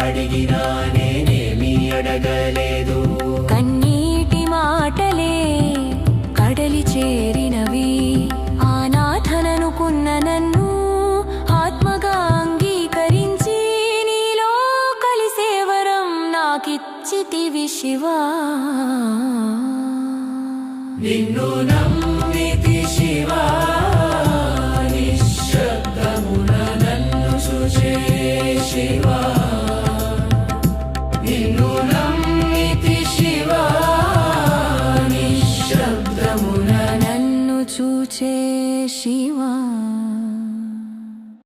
అడిగినా నేనేమీ అడగలేదు. కన్నీటి మాటలే కడలి చేరినవి, అనాథననుకున్న నన్ను ఆత్మగా అంగీకరించి నీలో కలిసే వరం నాకిచ్చితివి శివా. నిన్ను నమ్మితి శివా, నిశ్శబ్దమున నన్ను చూచే శివా. నిన్ను నమ్మితి శివా, నిశ్శబ్దమున నన్ను చూచే